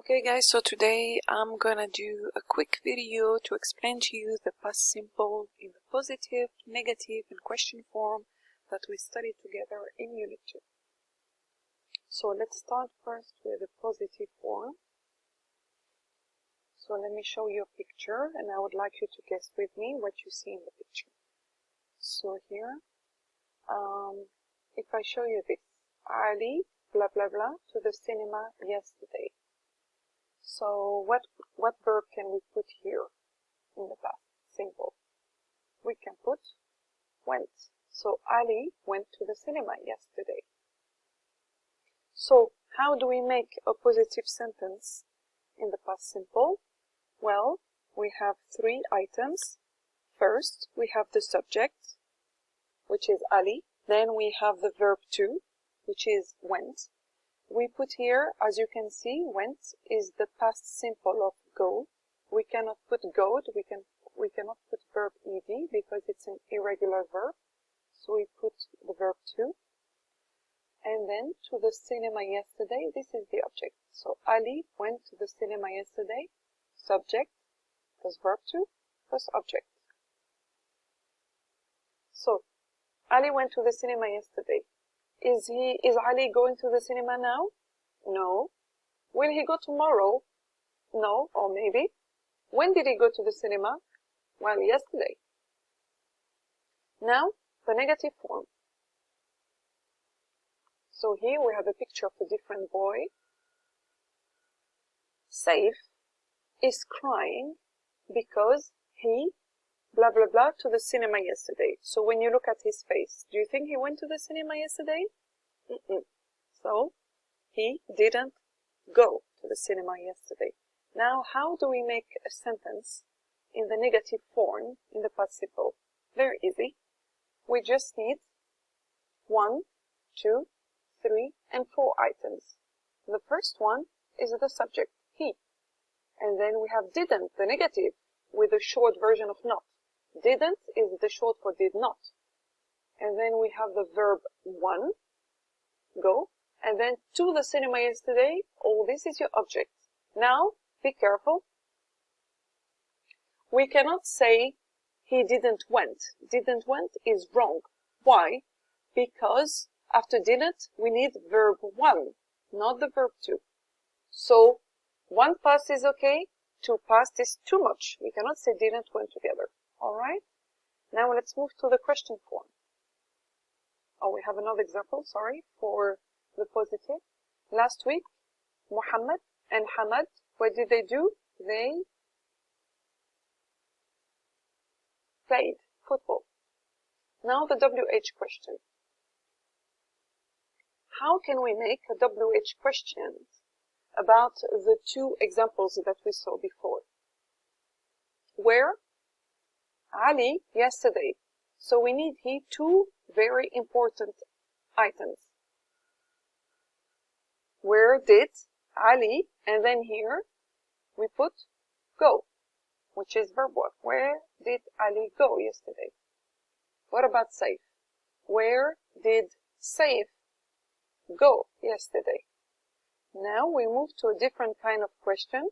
Okay guys, so today I'm gonna do a quick video to explain to you the past simple in the positive, negative and question form that we studied together in Unit 2. So let's start first with the positive form. So let me show you a picture and I would like you to guess with me what you see in the picture. So here, if I show you this, Ali, blah blah blah, to the cinema yesterday. So what verb can we put here in the past simple? We can put went. So Ali went to the cinema yesterday. So how do we make a positive sentence in the past simple? Well, we have three items. First, we have the subject, which is Ali. Then we have the verb to, which is went. We put here, as you can see, went is the past simple of go. We cannot put goed, we cannot put verb ed because it's an irregular verb. So we put the verb to. And then to the cinema yesterday, this is the object. So Ali went to the cinema yesterday. Subject plus verb to plus object. So Ali went to the cinema yesterday. Is Ali going to the cinema now? No. Will he go tomorrow? No, or maybe. When did he go to the cinema? Well, yesterday. Now, the negative form. So here we have a picture of a different boy. Saif is crying because he blah blah blah to the cinema yesterday. So when you look at his face, do you think he went to the cinema yesterday? So he didn't go to the cinema yesterday. Now how do we make a sentence in the negative form in the past simple? Very easy. We just need 1, 2, 3 and 4 items. The first one is the subject, he. And then we have didn't, the negative, with a short version of not. Didn't is the short for did not. And then we have the verb one, go. And then to the cinema yesterday, all this is your object. Now, be careful. We cannot say he didn't went. Didn't went is wrong. Why? Because after didn't, we need verb one, not the verb to. So, one past is okay, two past is too much. We cannot say didn't went together. Alright? Now let's move to the question form. Oh, we have another example, sorry, for the positive. Last week, Muhammad and Hamad, what did they do? They played football. Now the WH question. How can we make a WH question about the two examples that we saw before? Where? Ali yesterday. So we need here two very important items. Where did Ali, and then here we put go, which is verb 1. Where did Ali go yesterday? What about Saif? Where did Saif go yesterday? Now we move to a different kind of question,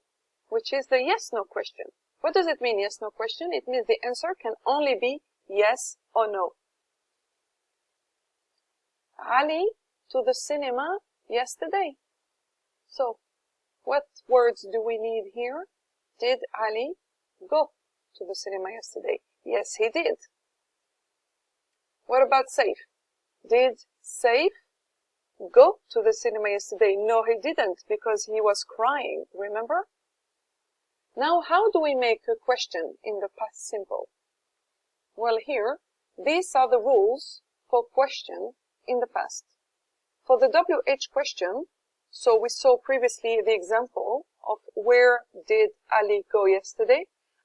which is the yes-no question. What does it mean, yes-no question? It means the answer can only be yes or no. Ali to the cinema yesterday. So, what words do we need here? Did Ali go to the cinema yesterday? Yes, he did. What about Saif? Did Saif go to the cinema yesterday? No, he didn't, because he was crying, remember? Now, how do we make a question in the past simple? Well, here, these are the rules for question in the past. For the WH question, so we saw previously the example of where did Ali go yesterday.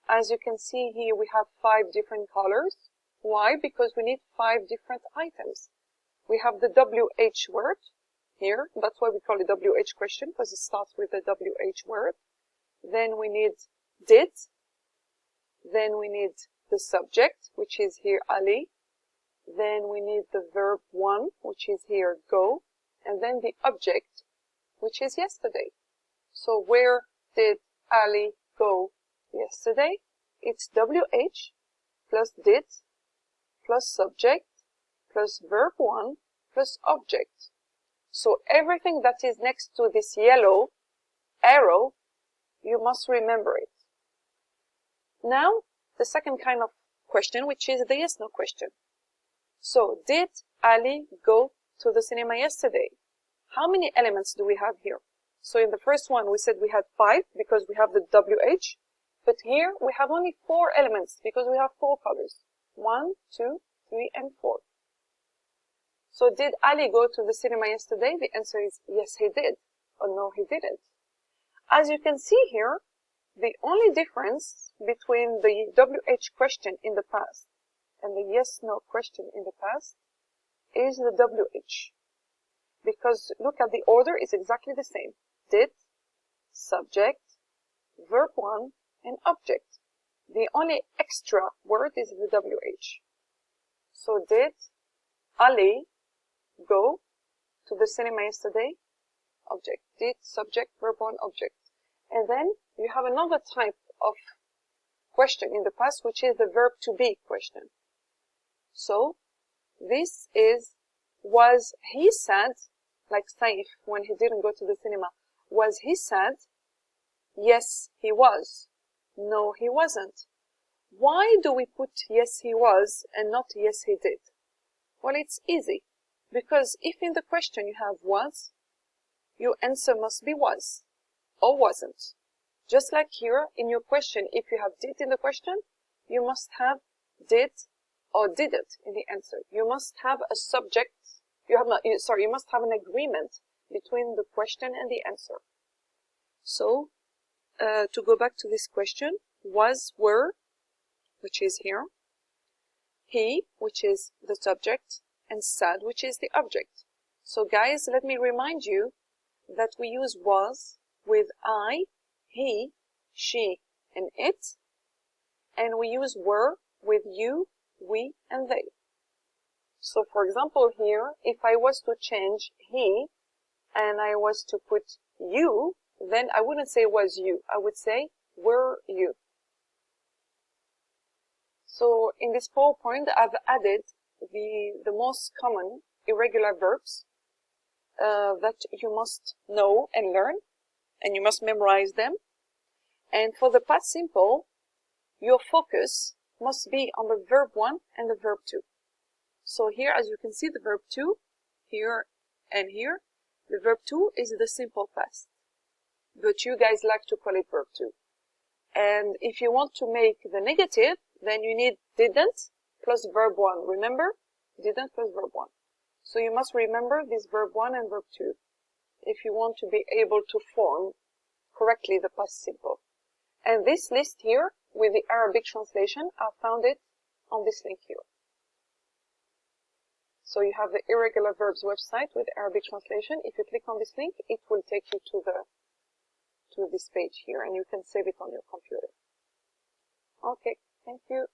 As you can see here, we have 5 different colors. Why? Because we need 5 different items. We have the WH word here. That's why we call it WH question, because it starts with the WH word. Then we need did. Then we need the subject, which is here Ali. Then we need the verb one, which is here go. And then the object, which is yesterday. So where did Ali go yesterday? It's WH plus did plus subject plus verb 1 plus object. So everything that is next to this yellow arrow, you must remember it. Now, the second kind of question, which is the yes-no question. So, did Ali go to the cinema yesterday? How many elements do we have here? So in the first one, we said we had 5 because we have the WH. But here, we have only 4 elements because we have 4 colors. 1, 2, 3, and 4. So did Ali go to the cinema yesterday? The answer is yes, he did. Or no, he didn't. As you can see here, the only difference between the WH question in the past and the yes-no question in the past is the WH. Because look at the order, is exactly the same. Did, subject, verb 1, and object. The only extra word is the WH. So did Ali go to the cinema yesterday? Object. Did, subject, verb 1, object. And then you have another type of question in the past, which is the verb to be question. So this is, was he sad? Like Saif, when he didn't go to the cinema. Was he sad? Yes, he was. No, he wasn't. Why do we put yes, he was and not yes, he did? Well, it's easy. Because if in the question you have was, your answer must be was or wasn't. Just like here in your question, if you have did in the question, you must have did or didn't in the answer. You must have a subject. You must have an agreement between the question and the answer. So, to go back to this question, was, were, which is here, he, which is the subject, and sad, which is the object. So guys, let me remind you that we use was with I, he, she, and it, and we use were with you, we, and they. So for example here, if I was to change he and I was to put you, then I wouldn't say was you, I would say were you. So in this PowerPoint, I've added the most common irregular verbs that you must know and learn, and you must memorize them. And for the past simple, your focus must be on the verb 1 and the verb 2. So here, as you can see, the verb 2, here and here, the verb 2 is the simple past. But you guys like to call it verb 2. And if you want to make the negative, then you need didn't plus verb 1. Remember? Didn't plus verb 1. So you must remember this verb 1 and verb 2 if you want to be able to form correctly the past simple. And this list here with the Arabic translation, I found it on this link here. So you have the Irregular Verbs website with Arabic translation. If you click on this link, it will take you to this page here, and you can save it on your computer. Okay, thank you.